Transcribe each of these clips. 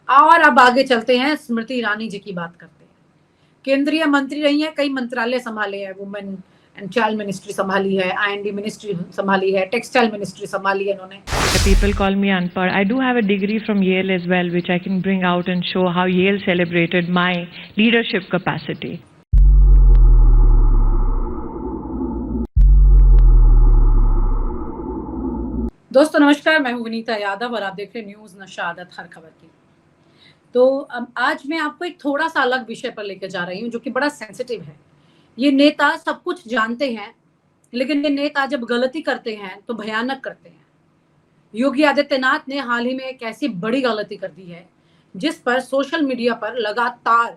और अब आगे चलते हैं, स्मृति ईरानी जी की बात करते हैं। केंद्रीय मंत्री रही हैं, कई मंत्रालय संभाले हैं, वुमेन एंड चाइल्ड मिनिस्ट्री संभाली है, आईएनडी मिनिस्ट्री संभाली है, टेक्सटाइल मिनिस्ट्री संभाली है इन्होंने। People call me unpad. I do have a degree from Yale as well, which I can bring out and show how Yale celebrated my leadership capacity. दोस्तों नमस्कार, मैं हूं विनीता यादव और आप देख रहे हैं न्यूज नशा आदत हर खबर की। तो अब आज मैं आपको एक थोड़ा सा अलग विषय पर लेकर जा रही हूं जो कि बड़ा सेंसिटिव है। ये नेता सब कुछ जानते हैं, लेकिन ये नेता जब गलती करते हैं तो भयानक करते हैं। योगी आदित्यनाथ ने हाल ही में एक ऐसी बड़ी गलती कर दी है जिस पर सोशल मीडिया पर लगातार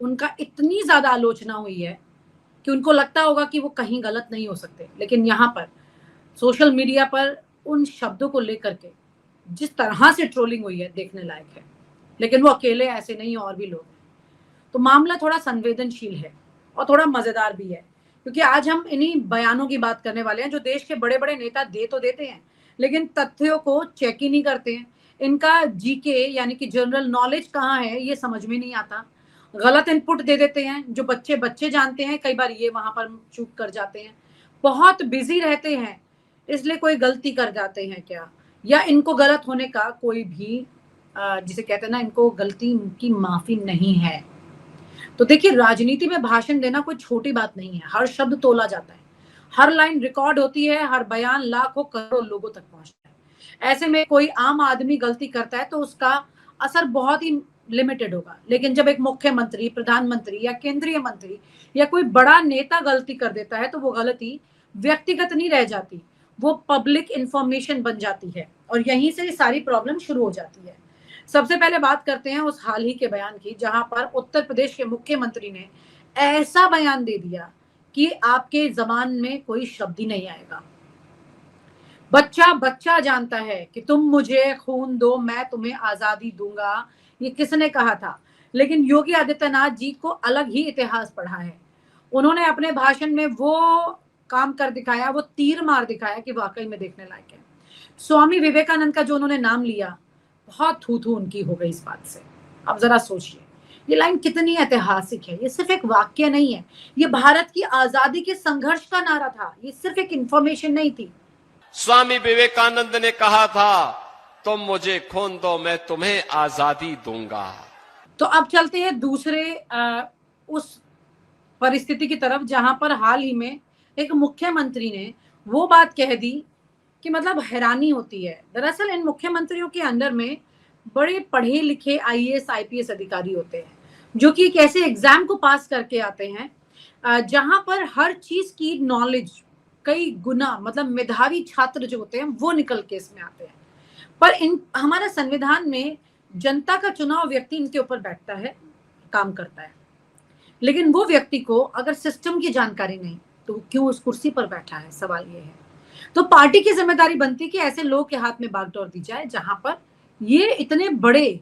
उनका इतनी ज्यादा आलोचना हुई है कि उनको लगता होगा कि वो कहीं गलत नहीं हो सकते, लेकिन यहाँ पर सोशल मीडिया पर उन शब्दों को लेकर के जिस तरह से ट्रोलिंग हुई है देखने लायक है। लेकिन वो अकेले ऐसे नहीं, और भी लोग हैं। तो मामला थोड़ा संवेदनशील है और थोड़ा मजेदार भी है, क्योंकि आज हम इन्हीं बयानों की बात करने वाले हैं जो देश के बड़े बड़े नेता दे तो देते हैं, लेकिन तथ्यों को चेक ही नहीं करते हैं। इनका जीके यानी कि जनरल नॉलेज कहाँ है ये समझ में नहीं आता। गलत इनपुट दे देते हैं, जो बच्चे जानते हैं, कई बार ये वहां पर चूक कर जाते हैं। बहुत बिजी रहते हैं, इसलिए कोई गलती कर जाते हैं क्या, या इनको गलत होने का कोई भी जिसे कहते हैं ना, इनको गलती की माफी नहीं है। तो देखिए, राजनीति में भाषण देना कोई छोटी बात नहीं है। हर शब्द तोला जाता है, हर लाइन रिकॉर्ड होती है, हर बयान लाखों करोड़ों लोगों तक पहुंचता है। ऐसे में कोई आम आदमी गलती करता है तो उसका असर बहुत ही लिमिटेड होगा, लेकिन जब एक मुख्यमंत्री, प्रधानमंत्री या केंद्रीय मंत्री या कोई बड़ा नेता गलती कर देता है तो वो गलती व्यक्तिगत नहीं रह जाती, वो पब्लिक इंफॉर्मेशन बन जाती है और यहीं से सारी प्रॉब्लम शुरू हो जाती है। सबसे पहले बात करते हैं उस हाल ही के बयान की, जहां पर उत्तर प्रदेश के मुख्यमंत्री ने ऐसा बयान दे दिया कि आपके जबान में कोई शब्द ही नहीं आएगा। बच्चा बच्चा जानता है कि तुम मुझे खून दो, मैं तुम्हें आजादी दूंगा, ये किसने कहा था। लेकिन योगी आदित्यनाथ जी को अलग ही इतिहास पढ़ा है। उन्होंने अपने भाषण में वो काम कर दिखाया, वो तीर मार दिखाया कि वाकई में देखने लायक है। स्वामी विवेकानंद का जो उन्होंने नाम लिया, बहुत थू थू उनकी हो गई इस बात से। अब जरा सोचिए, ये लाइन कितनी ऐतिहासिक है। ये सिर्फ एक वाक्य नहीं है, ये भारत की आजादी के संघर्ष का नारा था, ये सिर्फ एक इंफॉर्मेशन नहीं थी। स्वामी विवेकानंद ने कहा था, तुम मुझे खून दो, मैं तुम्हें आजादी दूंगा। तो अब चलते हैं दूसरे उस परिस्थिति की तरफ, जहां पर हाल ही में एक मुख्यमंत्री ने वो बात कह दी कि मतलब हैरानी होती है। दरअसल इन मुख्यमंत्रियों के अंडर में बड़े पढ़े लिखे आईएएस आईपीएस अधिकारी होते हैं, जो कि एक ऐसे एग्जाम को पास करके आते हैं जहां पर हर चीज की नॉलेज कई गुना, मतलब मेधावी छात्र जो होते हैं वो निकल के इसमें आते हैं। पर इन हमारा संविधान में जनता का चुनाव व्यक्ति इनके ऊपर बैठता है, काम करता है, लेकिन वो व्यक्ति को अगर सिस्टम की जानकारी नहीं तो क्यों उस कुर्सी पर बैठा है, सवाल ये है। तो पार्टी की जिम्मेदारी बनती है कि ऐसे लोग के हाथ में बागडोर दी जाए जहां पर ये इतने बड़े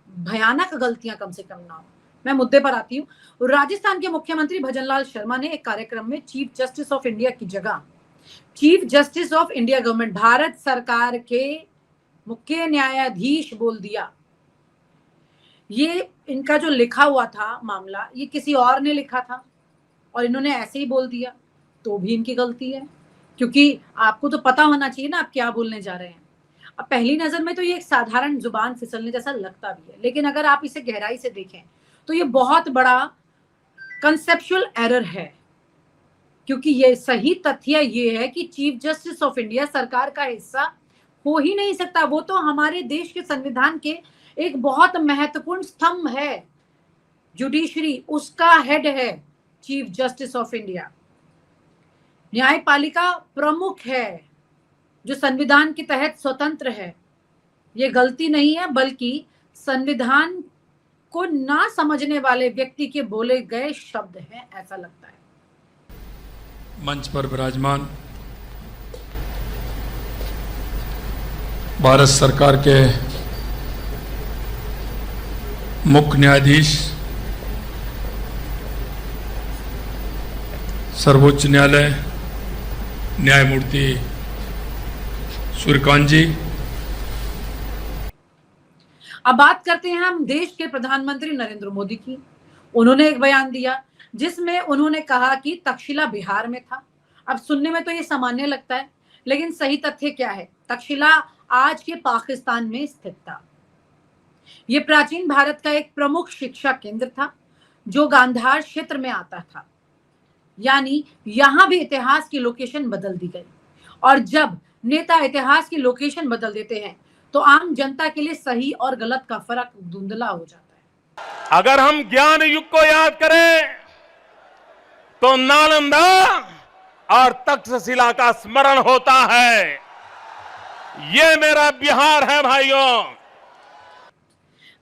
भयानक गलतियां कम से कम ना हो। मैं मुद्दे पर आती हूँ। राजस्थान के मुख्यमंत्री भजनलाल शर्मा ने एक कार्यक्रम में चीफ जस्टिस ऑफ इंडिया की जगह chief justice of India government, Bharat सरकार के मुख्य न्यायाधीश बोल दिया। ये इनका जो लिखा हुआ था मामला, ये किसी और ने लिखा था और इन्होंने ऐसे ही बोल दिया, तो भी इनकी गलती है, क्योंकि आपको तो पता होना चाहिए ना आप क्या बोलने जा रहे हैं। अब पहली नजर में तो ये एक साधारण जुबान फिसलने जैसा लगता भी है, लेकिन अगर आप इसे गहराई से देखें तो ये बहुत बड़ा कंसेप्चुअल एरर है, क्योंकि ये सही तथ्य ये है कि चीफ जस्टिस ऑफ इंडिया सरकार का हिस्सा हो ही नहीं सकता। वो तो हमारे देश के संविधान के एक बहुत महत्वपूर्ण स्तंभ है, जुडिशरी, उसका हेड है चीफ जस्टिस ऑफ इंडिया। न्यायपालिका प्रमुख है जो संविधान के तहत स्वतंत्र है। ये गलती नहीं है, बल्कि संविधान को ना समझने वाले व्यक्ति के बोले गए शब्द हैं, ऐसा लगता है। मंच पर विराजमान भारत सरकार के मुख्य न्यायाधीश, सर्वोच्च न्यायालय न्यायमूर्ति सूर्यकांत जी। अब बात करते हैं हम देश के प्रधानमंत्री नरेंद्र मोदी की। उन्होंने एक बयान दिया जिसमें उन्होंने कहा कि तक्षशिला बिहार में था। अब सुनने में तो ये सामान्य लगता है, लेकिन सही तथ्य क्या है? तक्षशिला आज के पाकिस्तान में स्थित था। ये प्राचीन भारत का एक प्रमुख शिक्षा केंद्र था जो गांधार क्षेत्र में आता था। यानी यहां भी इतिहास की लोकेशन बदल दी गई, और जब नेता इतिहास की लोकेशन बदल देते हैं तो आम जनता के लिए सही और गलत का फर्क धुंधला हो जाता है। अगर हम ज्ञान युग को याद करें तो नालंदा और तक्षशिला का स्मरण होता है। ये मेरा बिहार है भाइयों।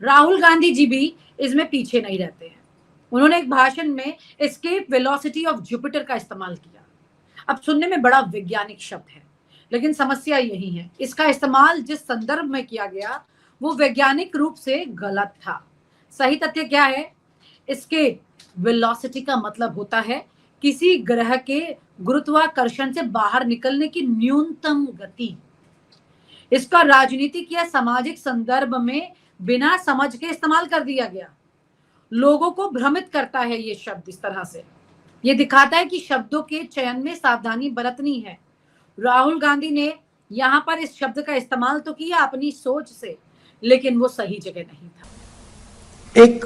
राहुल गांधी जी भी इसमें पीछे नहीं रहते हैं। उन्होंने एक भाषण में एस्केप वेलोसिटी ऑफ जुपिटर का इस्तेमाल किया। अब सुनने में बड़ा वैज्ञानिक शब्द है, लेकिन समस्या यही है, इसका इस्तेमाल जिस संदर्भ में किया गया वो वैज्ञानिक रूप से गलत था। सही तथ्य क्या है? एस्केप वेलोसिटी का मतलब होता है किसी ग्रह के गुरुत्वाकर्षण से बाहर निकलने की न्यूनतम गति। इसका राजनीतिक या सामाजिक संदर्भ में बिना समझ के इस्तेमाल कर दिया गया। लोगों को भ्रमित करता है ये शब्द इस तरह से। ये दिखाता है कि शब्दों के चयन में सावधानी बरतनी है। राहुल गांधी ने यहाँ पर इस शब्द का इस्तेमाल तो किया अपनी सोच से, लेकिन वो सही जगह नहीं था। एक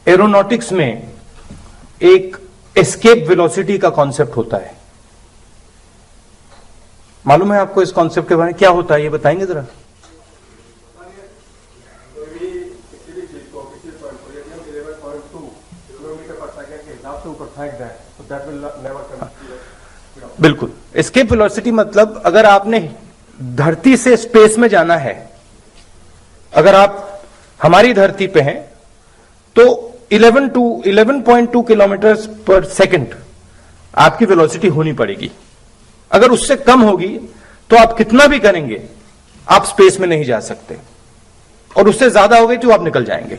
एरोनॉटिक्स में एक एस्केप वेलोसिटी का कॉन्सेप्ट होता है। मालूम है आपको इस कॉन्सेप्ट के बारे में? क्या होता है ये बताएंगे जरा। बिल्कुल, एस्केप वेलोसिटी मतलब अगर आपने धरती से स्पेस में जाना है, अगर आप हमारी धरती पे हैं तो 11.2 किलोमीटर पर सेकंड आपकी वेलोसिटी होनी पड़ेगी। अगर उससे कम होगी तो आप कितना भी करेंगे आप स्पेस में नहीं जा सकते, और उससे ज्यादा हो गई तो आप निकल जाएंगे।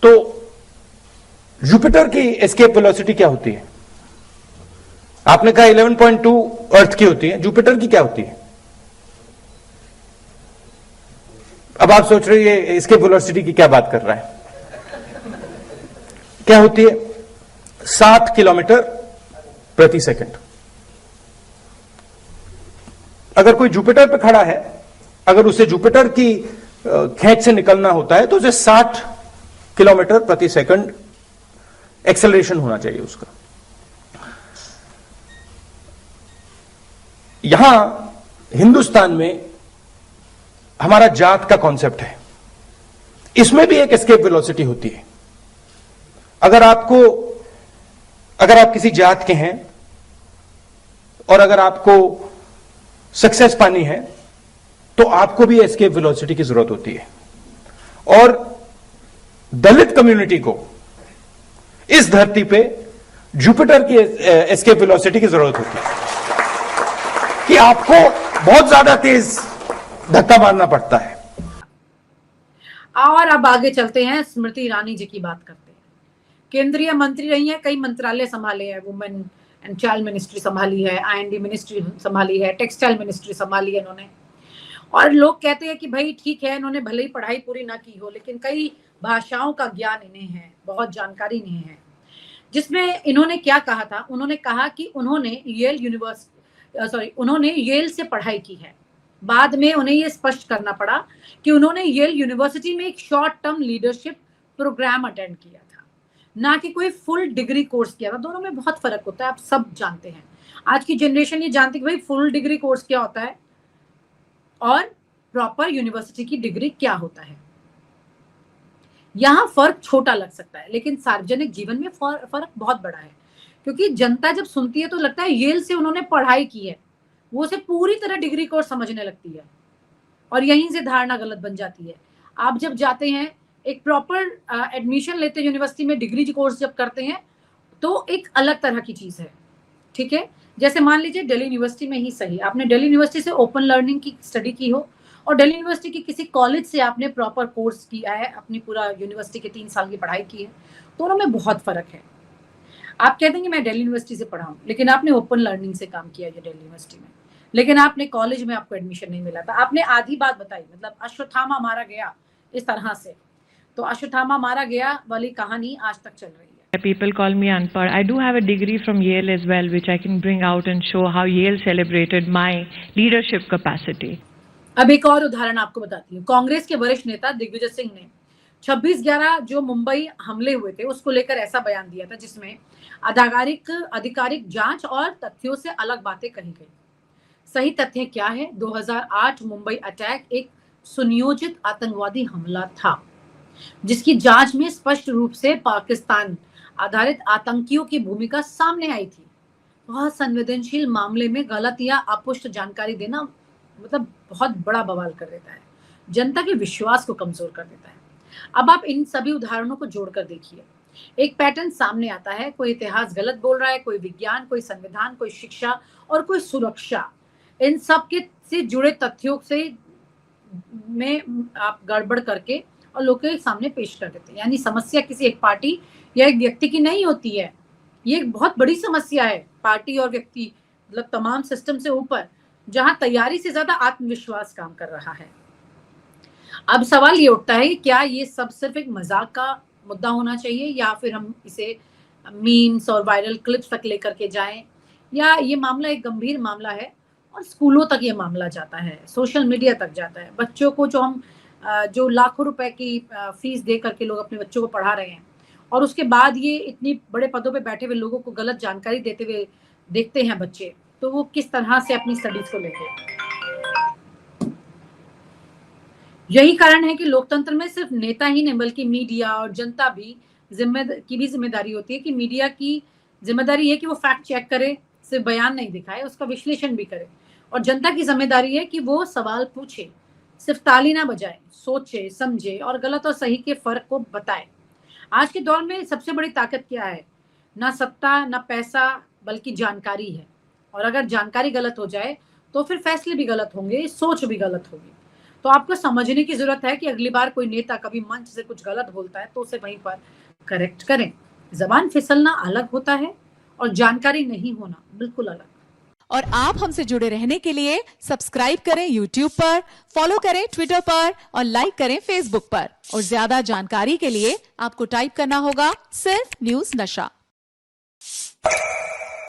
तो जुपिटर की एस्केप वेलोसिटी क्या होती है? आपने कहा 11.2 अर्थ की होती है, जुपिटर की क्या होती है? अब आप सोच रहे हैं एस्केप वेलोसिटी की क्या बात कर रहा है। क्या होती है? 7 किलोमीटर प्रति सेकंड। अगर कोई जुपिटर पे खड़ा है, अगर उसे जुपिटर की खेच से निकलना होता है तो उसे 60 किलोमीटर प्रति सेकंड एक्सेलरेशन होना चाहिए उसका। यहां हिंदुस्तान में हमारा जात का कॉन्सेप्ट है, इसमें भी एक एस्केप वेलोसिटी होती है। अगर आप किसी जात के हैं और अगर आपको सक्सेस पानी है तो आपको भी एस्केप वेलोसिटी की जरूरत होती है। और दलित कम्युनिटी को इस धरती पे जुपिटर की एस्केप वेलोसिटी की जरूरत होती है कि आपको बहुत ज्यादा तेज धक्का मारना पड़ता है। और अब आगे चलते हैं, स्मृति ईरानी जी की बात करते हैं। केंद्रीय मंत्री रही हैं, कई मंत्रालय संभाले हैं, वुमेन एंड चाइल्ड मिनिस्ट्री संभाली है, आईएनडी मिनिस्ट्री संभाली है, टेक्सटाइल मिनिस्ट्री संभाली है इन्होंने। और लोग कहते हैं कि भाई ठीक है, इन्होंने भले ही पढ़ाई पूरी ना की हो, लेकिन कई भाषाओं का ज्ञान इन्हें है, बहुत जानकारी इन्हें है। जिसमें इन्होंने क्या कहा था? उन्होंने कहा कि उन्होंने येल से पढ़ाई की है। बाद में उन्हें ये स्पष्ट करना पड़ा कि उन्होंने येल यूनिवर्सिटी में एक short term leadership programme attend किया था, ना कि कोई फुल डिग्री कोर्स किया था। दोनों में बहुत फर्क होता है, आप सब जानते हैं। आज की जनरेशन ये जानती है कि भाई फुल डिग्री कोर्स क्या होता है और प्रॉपर यूनिवर्सिटी की डिग्री क्या होता है। यहां फर्क छोटा लग सकता है, लेकिन सार्वजनिक जीवन में फर्क बहुत बड़ा है, क्योंकि जनता जब सुनती है तो लगता है येल से उन्होंने पढ़ाई की है, वो उसे पूरी तरह डिग्री कोर्स समझने लगती है, और यहीं से धारणा गलत बन जाती है। आप जब जाते हैं, एक प्रॉपर एडमिशन लेते हैं यूनिवर्सिटी में, डिग्री कोर्स जब करते हैं तो एक अलग तरह की चीज है, ठीक है। जैसे मान लीजिए दिल्ली यूनिवर्सिटी में ही सही, आपने दिल्ली यूनिवर्सिटी से ओपन लर्निंग की स्टडी की हो और दिल्ली यूनिवर्सिटी की किसी कॉलेज से आपने प्रॉपर कोर्स किया है, अपनी पूरा यूनिवर्सिटी के 3 साल की पढ़ाई की है, दोनों में बहुत फर्क है। आप कह देंगे मैं दिल्ली यूनिवर्सिटी से पढ़ा हूँ, लेकिन आपने ओपन लर्निंग से काम किया है दिल्ली यूनिवर्सिटी में। लेकिन आपने कॉलेज में आपको एडमिशन नहीं मिला था। आपने आधी बात बताई, मतलब अश्वत्थामा मारा गया इस तरह से, तो अश्वत्थामा मारा गया वाली कहानी आज तक चल रही है। People call me unpad. I do have a degree from Yale as well, which I can bring out and show how Yale celebrated my leadership capacity. अब एक और उदाहरण आपको बताती हूँ। कांग्रेस के वरिष्ठ नेता दिग्विजय सिंह ने 26/11 जो मुंबई हमले हुए थे उसको लेकर ऐसा बयान दिया था जिसमें आधिकारिक जांच और तथ्यों से अलग बातें कही गई। सही तथ्य क्या है? 2008 मुंबई अटैक एक सुनियोजित आतंकवादी हमला था जिसकी जांच में स्पष्ट रूप से पाकिस्तान आधारित आतंकियों की भूमिका सामने आई थी। वह संवेदनशील मामले में गलत या अपुष्ट जानकारी देना मतलब बहुत बड़ा बवाल कर देता है, जनता के विश्वास को कमजोर कर देता है। अब आप इन सभी उदाहरणों को जोड़कर देखिए, एक पैटर्न सामने आता है। कोई इतिहास गलत बोल रहा है, कोई विज्ञान, कोई संविधान, कोई शिक्षा और कोई सुरक्षा। इन सब के से जुड़े तथ्यों से में आप गड़बड़ करके और लोगों के सामने पेश कर देते हैं। यानी समस्या किसी एक पार्टी या एक व्यक्ति की नहीं होती है, ये एक बहुत बड़ी समस्या है। पार्टी और व्यक्ति मतलब तमाम सिस्टम से ऊपर, जहां तैयारी से ज्यादा आत्मविश्वास काम कर रहा है। अब सवाल ये उठता है कि क्या ये सब सिर्फ एक मजाक का मुद्दा होना चाहिए या फिर हम इसे मीम्स और वायरल क्लिप्स तक लेकर के जाएं, या ये मामला एक गंभीर मामला है और स्कूलों तक ये मामला जाता है, सोशल मीडिया तक जाता है। बच्चों को जो लाखों रुपए की फीस दे करके लोग अपने बच्चों को पढ़ा रहे हैं और उसके बाद ये इतनी बड़े पदों पे बैठे हुए लोगों को गलत जानकारी देते हुए देखते हैं बच्चे, तो वो किस तरह से अपनी स्टडीज को लेंगे। यही कारण है कि लोकतंत्र में सिर्फ नेता ही नहीं बल्कि मीडिया और जनता भी जिम्मेदारी होती है कि मीडिया की जिम्मेदारी है कि वो फैक्ट चेक करे, सिर्फ बयान नहीं दिखाए, उसका विश्लेषण भी करे। और जनता की जिम्मेदारी है कि वो सवाल पूछे, सिर्फ ताली ना बजाए, सोचे, समझे और गलत और सही के फर्क को बताए। आज के दौर में सबसे बड़ी ताकत क्या है? ना सत्ता, ना पैसा, बल्कि जानकारी है। और अगर जानकारी गलत हो जाए तो फिर फैसले भी गलत होंगे, सोच भी गलत होगी। तो आपको समझने की जरूरत है कि अगली बार कोई नेता कभी मंच से कुछ गलत बोलता है तो उसे वहीं पर करेक्ट करें। जबान फिसलना अलग होता है और जानकारी नहीं होना बिल्कुल अलग। और आप हमसे जुड़े रहने के लिए सब्सक्राइब करें YouTube पर, फॉलो करें Twitter पर और लाइक करें Facebook पर। और ज्यादा जानकारी के लिए आपको टाइप करना होगा सिर्फ न्यूज़ नशा।